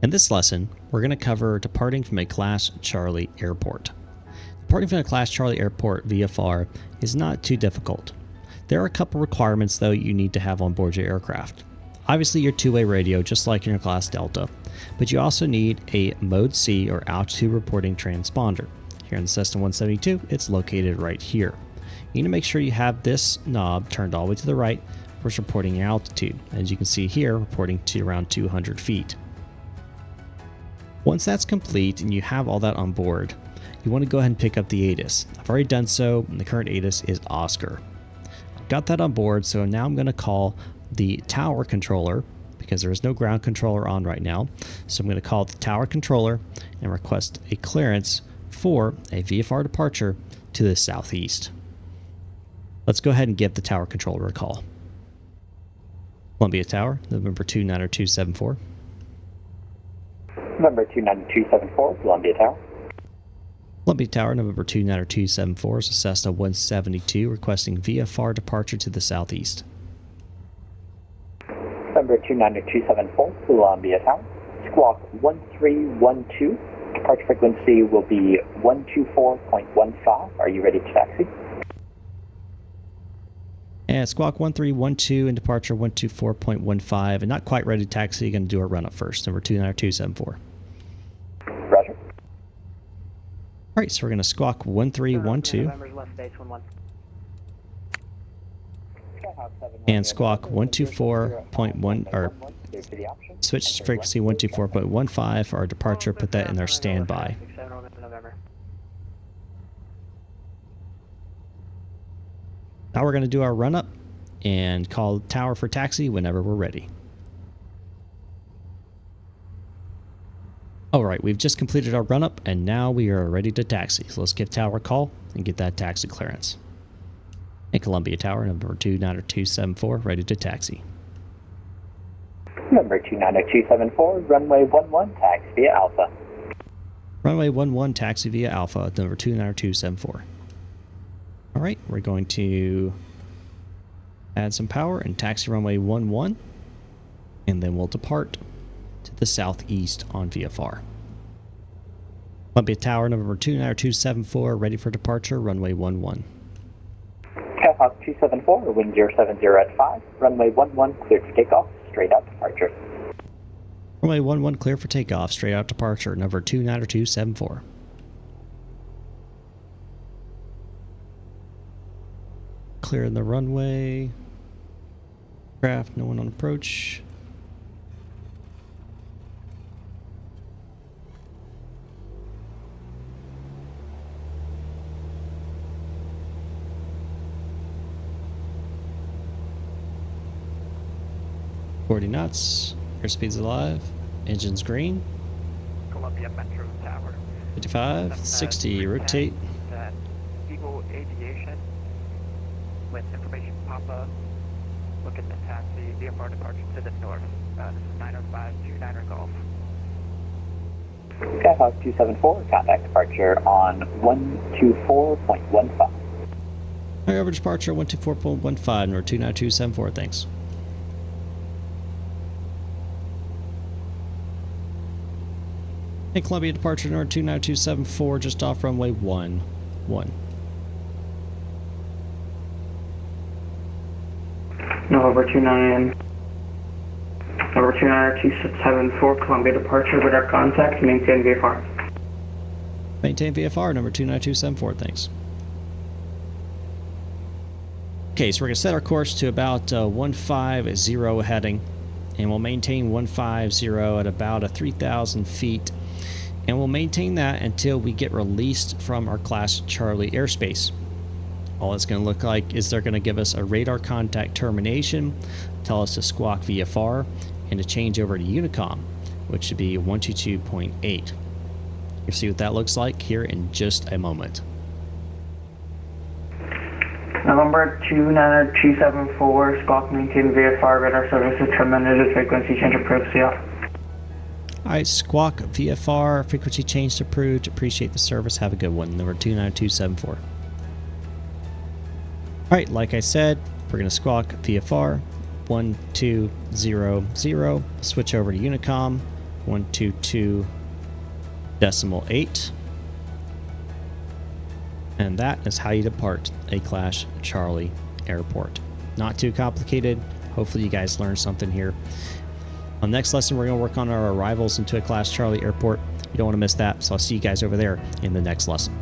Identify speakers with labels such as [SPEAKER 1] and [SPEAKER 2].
[SPEAKER 1] In this lesson, we're going to cover departing from a Class Charlie airport. Departing from a Class Charlie airport VFR is not too difficult. There are a couple requirements though you need to have on board your aircraft. Obviously your two-way radio just like in your Class Delta, but you also need a Mode C or altitude reporting transponder. Here in the Cessna 172, it's located right here. You need to make sure you have this knob turned all the way to the right for reporting your altitude. As you can see here, reporting to around 200 feet. Once that's complete and you have all that on board, you want to go ahead and pick up the ATIS. I've already done so, and the current ATIS is Oscar. Got that on board, so now I'm going to call the tower controller, because there is no ground controller on right now. So I'm going to call the tower controller and request a clearance for a VFR departure to the southeast. Let's go ahead and give the tower controller a call. Columbia Tower, November 29274.
[SPEAKER 2] November 29274, Columbia Tower.
[SPEAKER 1] Columbia Tower, November 29274 is a Cessna 172 requesting VFR departure to the southeast.
[SPEAKER 2] November 29274, Columbia Tower. Squawk 1312. Departure frequency will be 124.15. Are you ready to taxi?
[SPEAKER 1] And Squawk 1312 and departure 124.15 and not quite ready to taxi. You're going to do a run up first, number 29274.
[SPEAKER 2] Roger.
[SPEAKER 1] All right, so we're going to Squawk 1312 and Squawk 124.1 or switch frequency 124.15 for our departure. Put that in our standby. Now we're going to do our run up and call tower for taxi whenever we're ready. All right, we've just completed our run up and now we are ready to taxi. So let's give tower a call and get that taxi clearance. And Columbia Tower, number 29274, ready to taxi.
[SPEAKER 2] Number 29274, runway 11, taxi via Alpha.
[SPEAKER 1] Runway 11, taxi via Alpha, number 29274. All right, we're going to add some power and taxi runway 11, and then we'll depart to the southeast on VFR. Columbia Tower, number 29274, ready for departure, runway 11.
[SPEAKER 2] Cowhawk 274, wind 070 at 5, runway 11, cleared for takeoff, straight out departure.
[SPEAKER 1] Runway 11, clear for takeoff, straight out departure, number 29274. Clearing the runway. Craft, no one on approach. $40 knots. Airspeed's alive. Engine's green.
[SPEAKER 3] Columbia Metro Tower.
[SPEAKER 1] 55, 60, rotate.
[SPEAKER 3] Eagle Aviation with information Papa. Looking to taxi VFR departure to the north. This is 90529 Golf.
[SPEAKER 2] Skyhawk 274, contact departure on 124.15.
[SPEAKER 1] High over departure 124.15 or 29274, thanks. Hey, Columbia departure number 29274, just off runway 11.
[SPEAKER 4] November 29274, Columbia departure with our contact, maintain VFR.
[SPEAKER 1] Maintain VFR, number 29274, thanks. Okay, so we're going to set our course to about 150 heading, and we'll maintain 150 at about 3,000 feet, and we'll maintain that until we get released from our Class Charlie airspace. All it's going to look like is they're going to give us a radar contact termination, tell us to squawk VFR, and to change over to Unicom, which should be 122.8. You'll see what that looks like here in just a moment.
[SPEAKER 4] November 29274, squawk maintain VFR, radar services terminated, frequency change approved, see off.
[SPEAKER 1] Alright, squawk VFR, frequency change approved, appreciate the service, have a good one, number 29274. Alright, like I said, we're going to squawk VFR 1200, switch over to Unicom, 122.8. And that is how you depart a Class Charlie airport. Not too complicated. Hopefully you guys learned something here. On the next lesson, we're going to work on our arrivals into a Class Charlie airport. You don't want to miss that, so I'll see you guys over there in the next lesson.